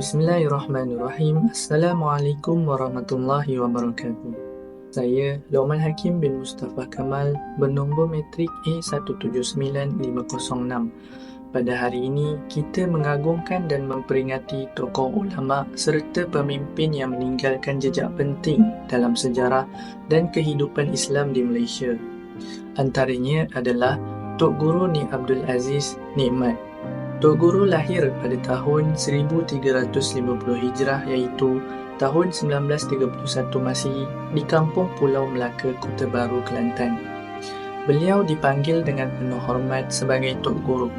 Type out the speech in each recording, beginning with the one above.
Bismillahirrahmanirrahim. Assalamualaikum warahmatullahi wabarakatuh. Saya Luqman Hakim bin Mustafa Kamal bernombor matrik A179506. Pada hari ini, kita mengagungkan dan memperingati tokoh ulama serta pemimpin yang meninggalkan jejak penting dalam sejarah dan kehidupan Islam di Malaysia. Antaranya adalah Tok Guru Ni Abdul Aziz Nikmat. Tok Guru lahir pada tahun 1350 Hijrah iaitu tahun 1931 Masihi di Kampung Pulau Melaka, Kota Baru, Kelantan. Beliau dipanggil dengan penuh hormat sebagai Tok Guru.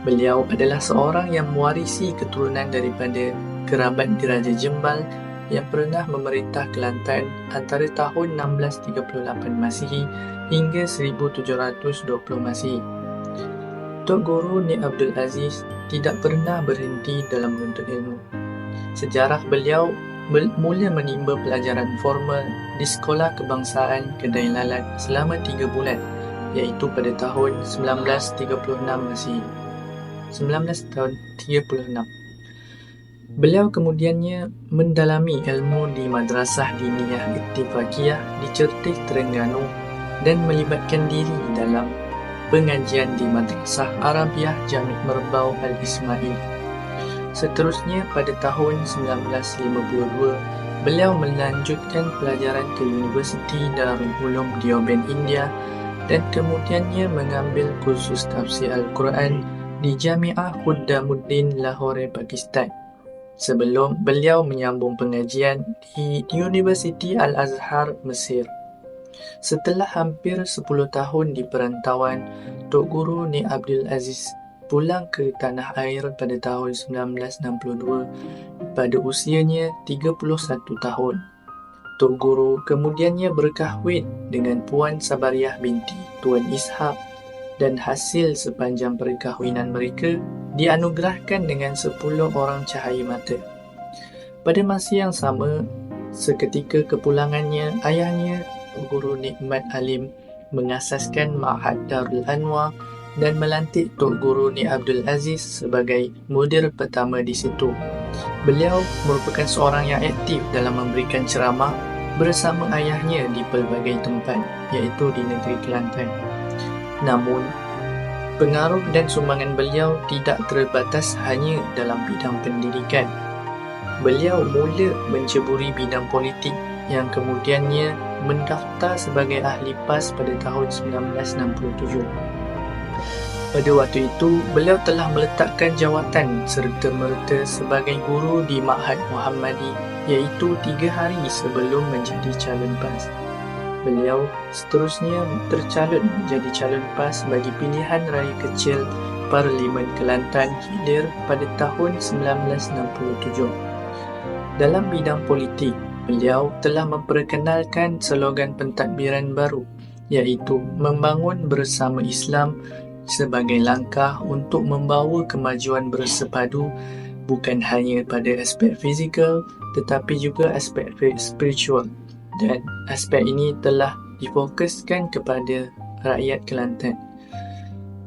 Beliau adalah seorang yang mewarisi keturunan daripada kerabat Diraja Jembal yang pernah memerintah Kelantan antara tahun 1638 Masihi hingga 1720 Masihi. Tok Guru Ni Abdul Aziz tidak pernah berhenti dalam menuntut ilmu. Sejarah beliau mula menimba pelajaran formal di Sekolah Kebangsaan Kedai Lalat selama 3 bulan, iaitu pada tahun 1936 Masihi. 1936. Beliau kemudiannya mendalami ilmu di Madrasah Diniyah Ittifaqiyah di Certis, Terengganu dan melibatkan diri dalam pengajian di Madrasah Arabiah Jami' Merbau Al-Ismail. Seterusnya pada tahun 1952, beliau melanjutkan pelajaran ke Universiti Darul Ulum Deoband, India dan kemudiannya mengambil kursus tafsir Al-Quran di Jami'ah Khuddamuddin Lahore, Pakistan. Sebelum beliau menyambung pengajian di Universiti Al-Azhar, Mesir. Setelah hampir 10 tahun di perantauan, Tok Guru Ni Abdul Aziz pulang ke tanah air pada tahun 1962 pada usianya 31 tahun. Tok Guru kemudiannya berkahwin dengan Puan Sabariah binti Tuan Ishaq dan hasil sepanjang perkahwinan mereka dianugerahkan dengan 10 orang cahaya mata. Pada masa yang sama, seketika kepulangannya, ayahnya Guru Nikmat Alim mengasaskan Ma'had Darul Anwar dan melantik Tok Guru Ni Abdul Aziz sebagai mudir pertama di situ. Beliau merupakan seorang yang aktif dalam memberikan ceramah bersama ayahnya di pelbagai tempat, iaitu di negeri Kelantan. Namun, pengaruh dan sumbangan beliau tidak terbatas hanya dalam bidang pendidikan. Beliau mula menceburi bidang politik yang kemudiannya mendaftar sebagai ahli PAS pada tahun 1967. Pada waktu itu, beliau telah meletakkan jawatan serta-merta sebagai guru di Ma'had Muhammadi iaitu 3 hari sebelum menjadi calon PAS. Beliau seterusnya tercalon menjadi calon PAS bagi pilihan raya kecil Parlimen Kelantan Hilir pada tahun 1967. Dalam bidang politik, beliau telah memperkenalkan slogan pentadbiran baru iaitu membangun bersama Islam sebagai langkah untuk membawa kemajuan bersepadu bukan hanya pada aspek fizikal tetapi juga aspek spiritual, dan aspek ini telah difokuskan kepada rakyat Kelantan.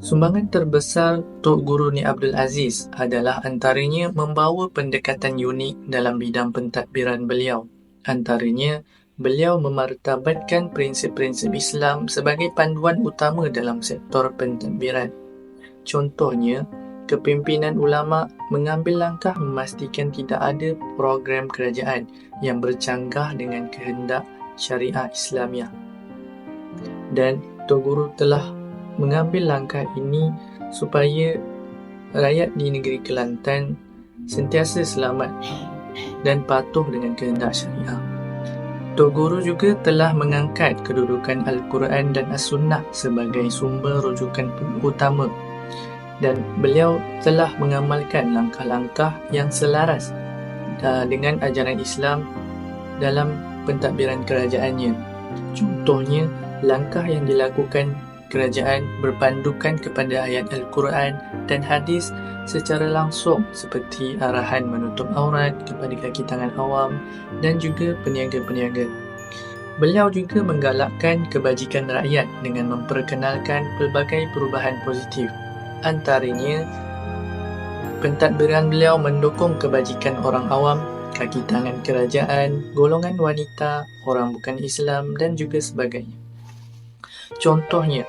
Sumbangan terbesar Tok Guru Ni Abdul Aziz adalah antaranya membawa pendekatan unik dalam bidang pentadbiran beliau. Antaranya, beliau memartabatkan prinsip-prinsip Islam sebagai panduan utama dalam sektor pentadbiran. Contohnya, kepimpinan ulama mengambil langkah memastikan tidak ada program kerajaan yang bercanggah dengan kehendak syariah Islamiah. Dan Tok Guru telah mengambil langkah ini supaya rakyat di negeri Kelantan sentiasa selamat dan patuh dengan kehendak syariah. Tok Guru juga telah mengangkat kedudukan Al-Quran dan As-Sunnah sebagai sumber rujukan utama, dan beliau telah mengamalkan langkah-langkah yang selaras dengan ajaran Islam dalam pentadbiran kerajaannya. Contohnya, langkah yang dilakukan kerajaan berpandukan kepada ayat Al-Quran dan hadis secara langsung seperti arahan menutup aurat kepada kaki tangan awam dan juga peniaga-peniaga. Beliau juga menggalakkan kebajikan rakyat dengan memperkenalkan pelbagai perubahan positif. Antaranya, Pentadbiran beliau mendukung kebajikan orang awam, kaki tangan kerajaan, golongan wanita, orang bukan Islam dan juga sebagainya. Contohnya,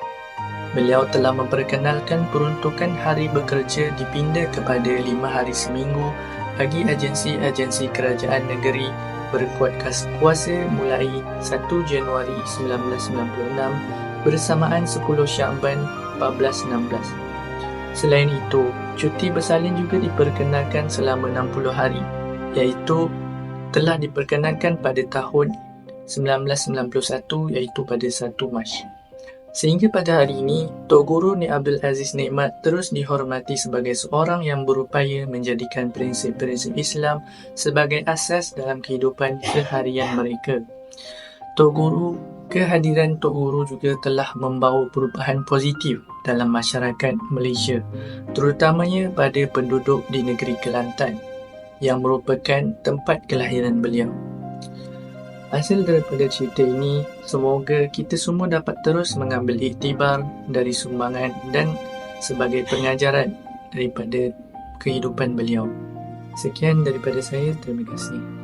beliau telah memperkenalkan peruntukan hari bekerja dipindah kepada 5 hari seminggu bagi agensi-agensi kerajaan negeri berkuat kuasa mulai 1 Januari 1996 bersamaan 10 Syakban 1416. Selain itu, cuti bersalin juga diperkenalkan selama 60 hari, iaitu telah diperkenalkan pada tahun 1991 iaitu pada 1 Mac. Sehingga pada hari ini, Tok Guru Ni Abdul Aziz Nikmat terus dihormati sebagai seorang yang berupaya menjadikan prinsip-prinsip Islam sebagai asas dalam kehidupan seharian mereka. Kehadiran Tok Guru juga telah membawa perubahan positif dalam masyarakat Malaysia, terutamanya pada penduduk di negeri Kelantan yang merupakan tempat kelahiran beliau. Hasil daripada cerita ini, semoga kita semua dapat terus mengambil iktibar dari sumbangan dan sebagai pengajaran daripada kehidupan beliau. Sekian daripada saya, terima kasih.